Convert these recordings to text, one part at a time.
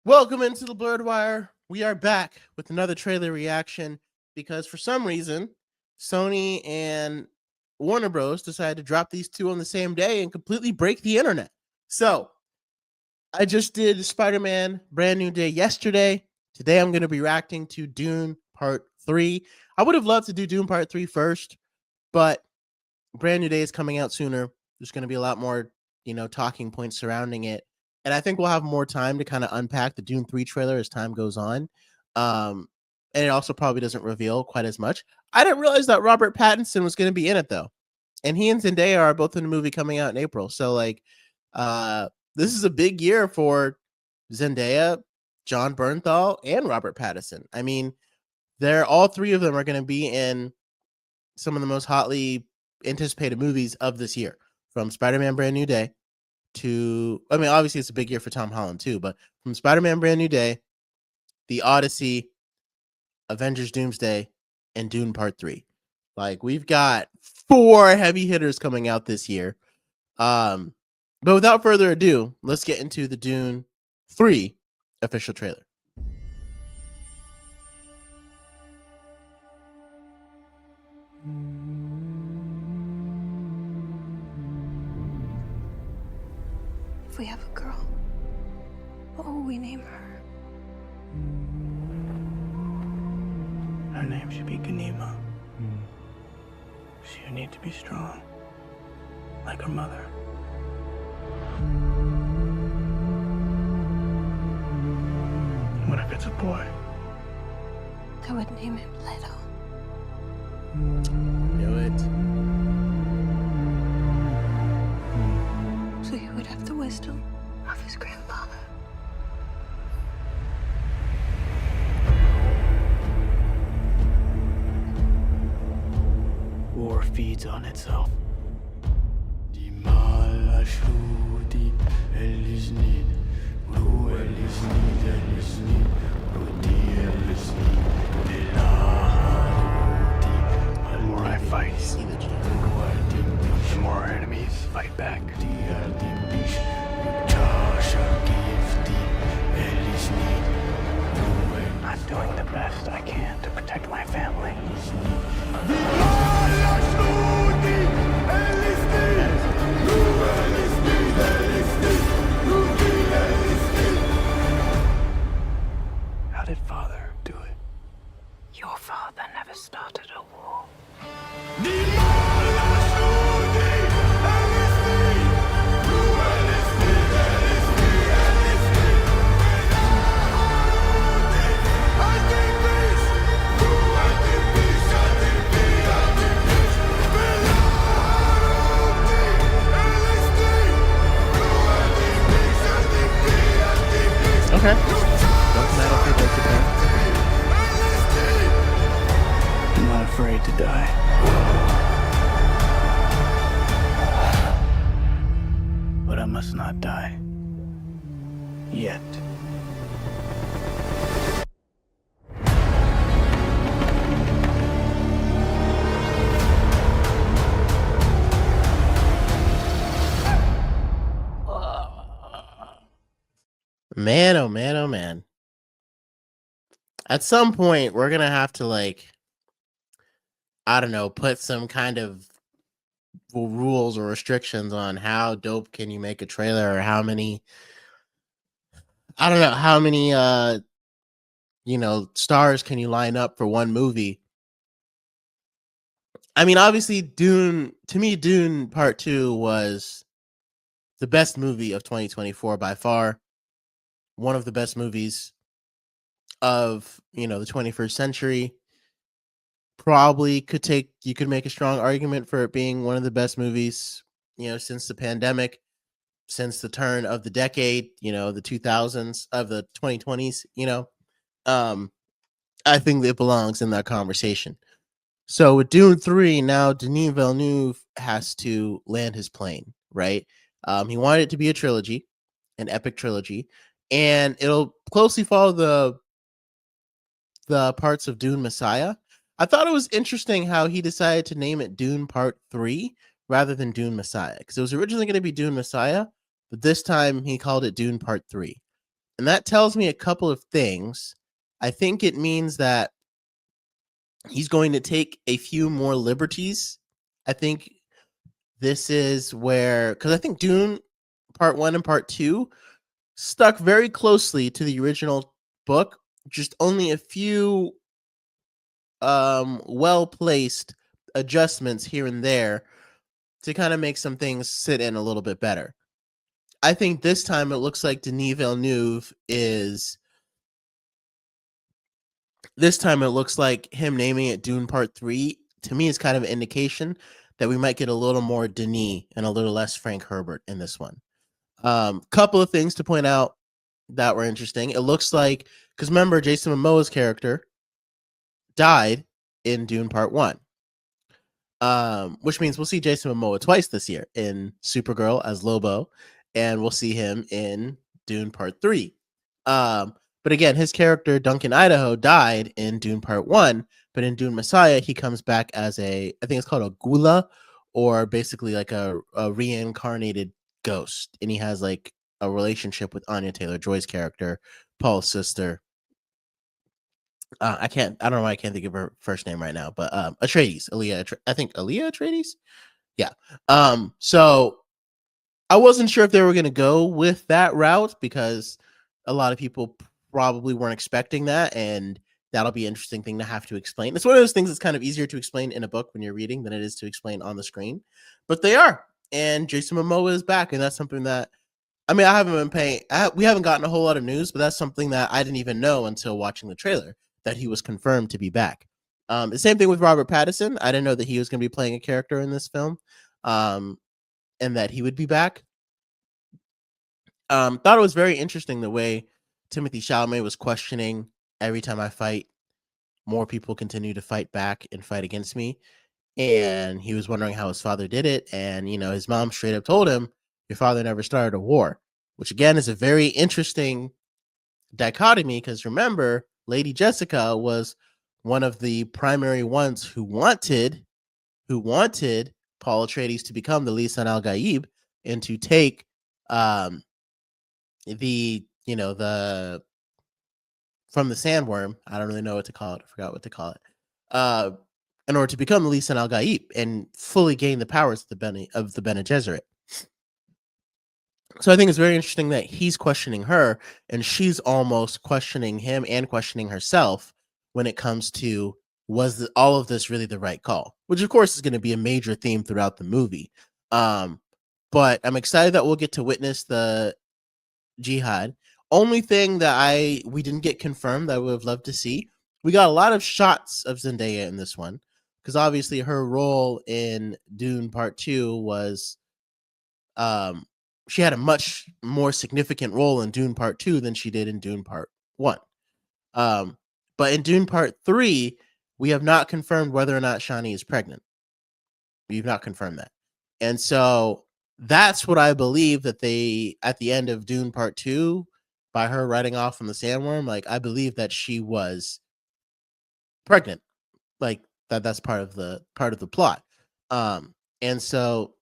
Welcome into the Blurred Wire. We are back with another trailer reaction because for some reason, Sony and Warner Bros. Decided to drop these two on the same day and completely break the internet. So, I just did Spider-Man Brand New Day yesterday. Today, I'm going to be reacting to Dune Part 3. I would have loved to do Dune Part 3 first, but Brand New Day is coming out sooner. There's going to be a lot more, talking points surrounding it. And I think we'll have more time to kind of unpack the Dune 3 trailer as time goes on. And it also probably doesn't reveal quite as much. I didn't realize that Robert Pattinson was going to be in it, though. And he and Zendaya are both in the movie coming out in April. So, this is a big year for Zendaya, John Bernthal, and Robert Pattinson. I mean, all three of them are going to be in some of the most hotly anticipated movies of this year, from Spider-Man Brand New Day to, I mean, obviously it's a big year for Tom Holland too, but from Spider-Man Brand New Day, The Odyssey, Avengers Doomsday, and Dune Part 3. Like, we've got 4 heavy hitters coming out this year. But without further ado, let's get into the Dune 3 official trailer. If we have a girl, what will we name her? Her name should be Ganima. She'll need to be strong, like her mother. What if it's a boy? I would name him Leto. Do it. So he would have the wisdom of his grandfather. War feeds on itself. The more I fight, See the G. the more our enemies fight back. I'm doing the best I can to protect my family. How did father do it? Your father never started a war. Okay. Don't matter if they go to bed. I'm not afraid to die. But I must not die. Yet. Man, oh man, oh man. At some point, we're going to have to, I don't know, put some kind of rules or restrictions on how dope can you make a trailer, or how many, I don't know, how many, stars can you line up for one movie. I mean, obviously, Dune, to me, Dune Part 2 was the best movie of 2024 by far. One of the best movies of, the 21st century. Probably you could make a strong argument for it being one of the best movies, since the pandemic, since the turn of the decade, the 2000s, of the 2020s, I think it belongs in that conversation. So with Dune 3, now Denis Villeneuve has to land his plane, right? He wanted it to be a trilogy, an epic trilogy, and it'll closely follow the parts of Dune Messiah. I thought it was interesting how he decided to name it Dune Part 3 rather than Dune Messiah, because it was originally going to be Dune Messiah, but this time he called it Dune Part 3. And that tells me a couple of things. I think it means that he's going to take a few more liberties. I think this is where, because I think Dune Part 1 and Part 2 stuck very closely to the original book, just only a few well placed adjustments here and there to kind of make some things sit in a little bit better. I think this time it looks like Denis Villeneuve is. This time it looks like him naming it Dune Part 3 to me is kind of an indication that we might get a little more Denis and a little less Frank Herbert in this one. Couple of things to point out that were interesting. It looks like, because remember, Jason Momoa's character died in Dune Part 1. Which means we'll see Jason Momoa twice this year, in Supergirl as Lobo, and we'll see him in Dune Part 3. But again, his character Duncan Idaho died in Dune Part 1, but in Dune Messiah, he comes back as I think it's called a gula, or basically like a reincarnated ghost, and he has like a relationship with Anya Taylor-Joy's character, Paul's sister. I don't know why I can't think of her first name right now, but Atreides, I think Aaliyah Atreides. Yeah. So I wasn't sure if they were going to go with that route, because a lot of people probably weren't expecting that, and that'll be an interesting thing to have to explain. It's one of those things that's kind of easier to explain in a book when you're reading than it is to explain on the screen, but they are. And Jason Momoa is back, and that's something that, I mean, I haven't been paying. We haven't gotten a whole lot of news, but that's something that I didn't even know until watching the trailer, that he was confirmed to be back. The same thing with Robert Pattinson. I didn't know that he was going to be playing a character in this film, and that he would be back. Thought it was very interesting the way Timothee Chalamet was questioning, every time I fight, more people continue to fight back and fight against me. And he was wondering how his father did it. And, his mom straight up told him, your father never started a war, which again is a very interesting dichotomy, because remember, Lady Jessica was one of the primary ones who wanted Paul Atreides to become the Lisan al Gaib, and to take the from the sandworm. I don't really know what to call it. I forgot what to call it. In order to become the Lisan al Gaib and fully gain the powers of the Bene Gesserit. So I think it's very interesting that he's questioning her, and she's almost questioning him and questioning herself when it comes to, all of this really the right call? Which, of course, is going to be a major theme throughout the movie. But I'm excited that we'll get to witness the jihad. Only thing that we didn't get confirmed that I would have loved to see, we got a lot of shots of Zendaya in this one, because obviously her role in Dune Part 2 was, she had a much more significant role in Dune Part 2 than she did in Dune Part 1. But in Dune Part 3, we have not confirmed whether or not Shani is pregnant. We've not confirmed that. And so that's what I believe, that they, at the end of Dune Part 2, by her riding off from the sandworm, like, I believe that she was pregnant. Like, that's part of the plot. And so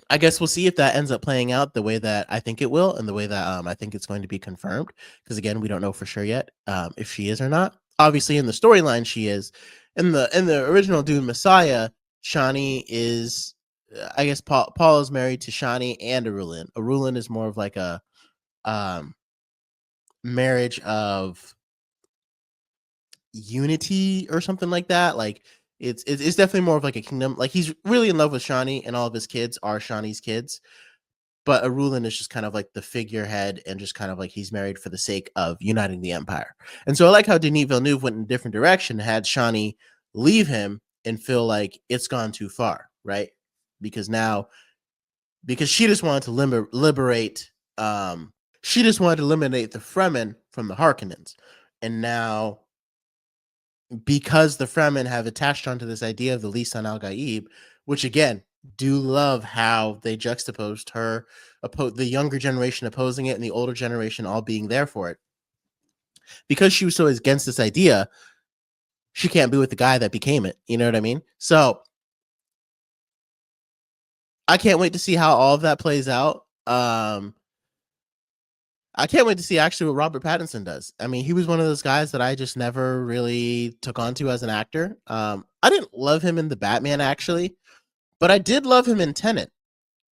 I guess we'll see if that ends up playing out the way that I think it will, and the way that I think it's going to be confirmed. Because again, we don't know for sure yet if she is or not. Obviously, in the storyline, she is. In the original Dune Messiah, Shani is. I guess Paul is married to Shani and Arulin. Arulin is more of like a marriage of unity or something like that. Like, it's definitely more of like a kingdom. Like, he's really in love with Shani, and all of his kids are Shani's kids. But Arulin is just kind of like the figurehead, and just kind of like he's married for the sake of uniting the empire. And so I like how Denis Villeneuve went in a different direction, had Shani leave him and feel like it's gone too far, right? Because she just wanted to liberate, she just wanted to eliminate the Fremen from the Harkonnens. And now, because the Fremen have attached onto this idea of the Lisan al Gaib, which again, do love how they juxtaposed her, the younger generation opposing it and the older generation all being there for it. Because she was so against this idea, she can't be with the guy that became it. You know what I mean? So I can't wait to see how all of that plays out. I I can't wait to see actually what Robert Pattinson does. I mean, he was one of those guys that I just never really took onto as an actor. I didn't love him in the Batman actually, but I did love him in Tenet,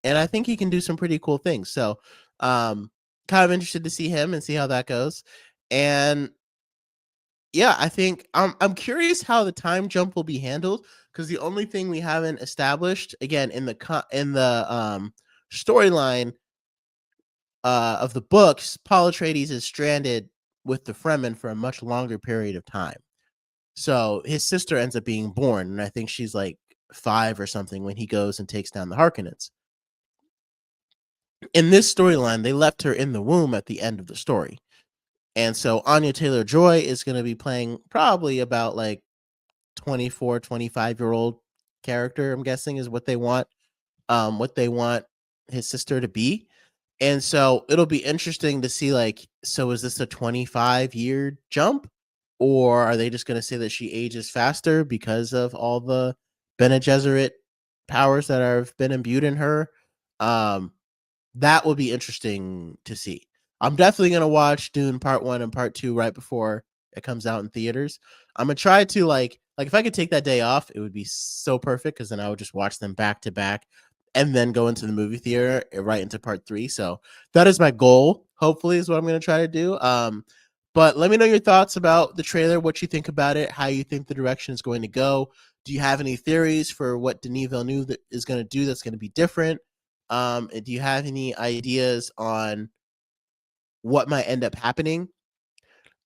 and I think he can do some pretty cool things. So, kind of interested to see him and see how that goes. And yeah, I think I'm curious how the time jump will be handled because the only thing we haven't established again in the storyline of the books, Paul Atreides is stranded with the Fremen for a much longer period of time. So his sister ends up being born, and I think she's like 5 or something when he goes and takes down the Harkonnens. In this storyline, they left her in the womb at the end of the story. And so Anya Taylor-Joy is going to be playing probably about like 24, 25-year-old character, I'm guessing is what they want his sister to be. And so it'll be interesting to see like, so is this a 25-year jump, or are they just going to say that she ages faster because of all the Bene Gesserit powers that have been imbued in her? That will be interesting to see. I'm definitely going to watch Dune Part 1 and Part 2 right before it comes out in theaters. I'm going to try to like if I could take that day off, it would be so perfect because then I would just watch them back to back and then go into the movie theater right into Part 3. So that is my goal. Hopefully is what I'm going to try to do. But let me know your thoughts about the trailer, what you think about it, how you think the direction is going to go. Do you have any theories for what Denis Villeneuve is going to do that's going to be different? Do you have any ideas on what might end up happening?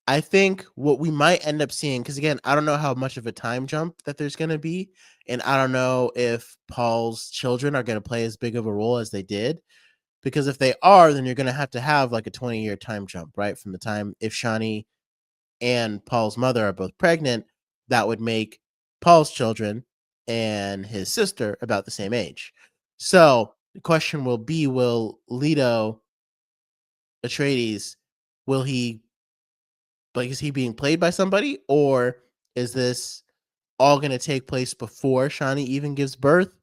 I think what we might end up seeing, because again, I don't know how much of a time jump that there's going to be, and I don't know if Paul's children are going to play as big of a role as they did. Because if they are, then you're going to have like a 20-year time jump, right? From the time if Shani and Paul's mother are both pregnant, that would make Paul's children and his sister about the same age. So the question will be, will Leto Atreides, will he, like, is he being played by somebody, or is this all going to take place before Shani even gives birth?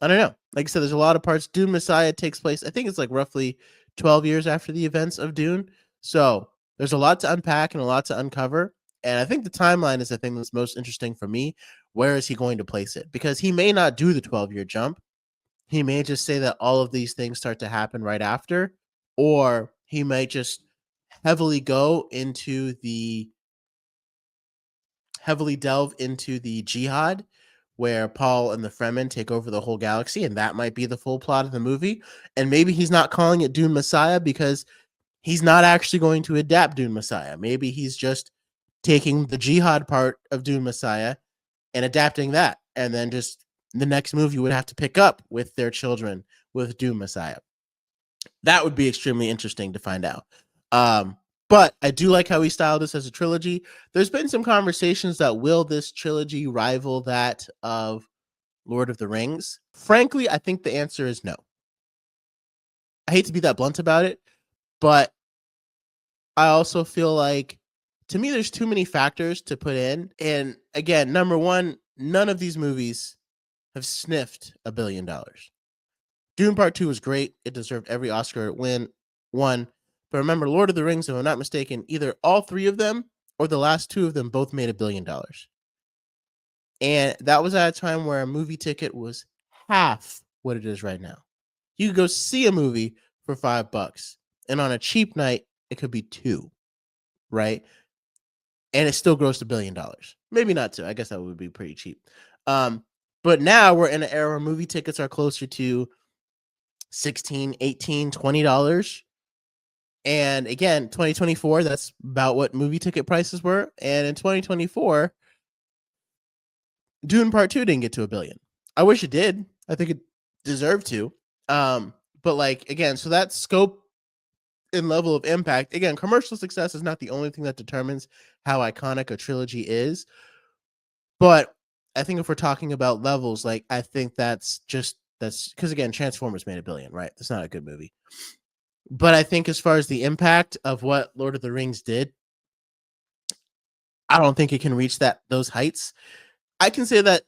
I don't know. Like I said, there's a lot of parts. Dune Messiah takes place, I think it's like roughly 12 years after the events of Dune. So there's a lot to unpack and a lot to uncover. And I think the timeline is the thing that's most interesting for me. Where is he going to place it? Because he may not do the 12-year jump. He may just say that all of these things start to happen right after, or he may just heavily go into the heavily delve into the jihad where Paul and the Fremen take over the whole galaxy, and that might be the full plot of the movie. And maybe he's not calling it Dune Messiah because he's not actually going to adapt Dune Messiah. Maybe he's just taking the jihad part of Dune Messiah and adapting that, and then just the next movie would have to pick up with their children with Dune Messiah. That would be extremely interesting to find out. But I do like how he styled this as a trilogy. There's been some conversations that will this trilogy rival that of Lord of the Rings? Frankly, I think the answer is no. I hate to be that blunt about it, but I also feel like, to me, there's too many factors to put in. And again, number one, none of these movies have sniffed $1 billion. Dune Part 2 was great. It deserved every Oscar it won. But remember, Lord of the Rings, if I'm not mistaken, either all 3 of them or the last 2 of them both made $1 billion. And that was at a time where a movie ticket was half what it is right now. You could go see a movie for $5, and on a cheap night, it could be 2, right? And it still grossed $1 billion. Maybe not 2. I guess that would be pretty cheap. But now we're in an era where movie tickets are closer to $16, $18, $20. And again, 2024, that's about what movie ticket prices were. And in 2024, Dune Part 2 didn't get to $1 billion. I wish it did. I think it deserved to. But like, again, so that scope and level of impact, again, commercial success is not the only thing that determines how iconic a trilogy is. But I think if we're talking about levels, like, I think that's because again, Transformers made $1 billion, right? That's not a good movie. But I think as far as the impact of what Lord of the Rings did, I don't think it can reach those heights. I can say that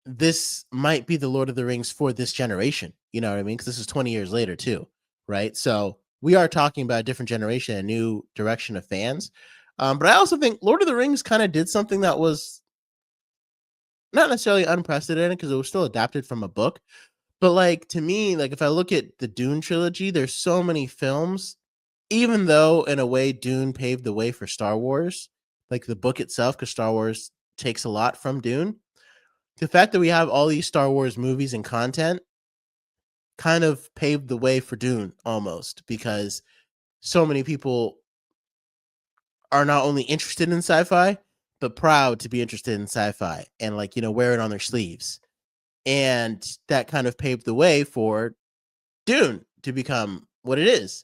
this might be the Lord of the Rings for this generation. You know what I mean? Because this is 20 years later too, right? So we are talking about a different generation, a new direction of fans. But I also think Lord of the Rings kind of did something that was not necessarily unprecedented because it was still adapted from a book. But like to me, like if I look at the Dune trilogy, there's so many films, even though in a way Dune paved the way for Star Wars, like the book itself, because Star Wars takes a lot from Dune. The fact that we have all these Star Wars movies and content kind of paved the way for Dune almost because so many people are not only interested in sci-fi, but proud to be interested in sci-fi and like, wear it on their sleeves. And that kind of paved the way for Dune to become what it is.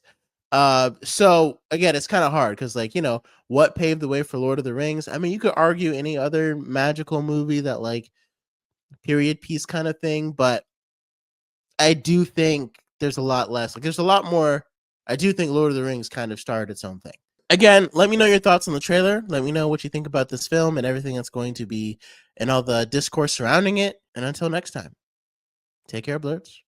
So again, it's kind of hard because, like, what paved the way for Lord of the Rings? I mean, you could argue any other magical movie that like period piece kind of thing, but I do think there's a lot less. Like, there's a lot more. I do think Lord of the Rings kind of started its own thing. Again, let me know your thoughts on the trailer. Let me know what you think about this film and everything that's going to be and all the discourse surrounding it. And until next time, take care, blurs.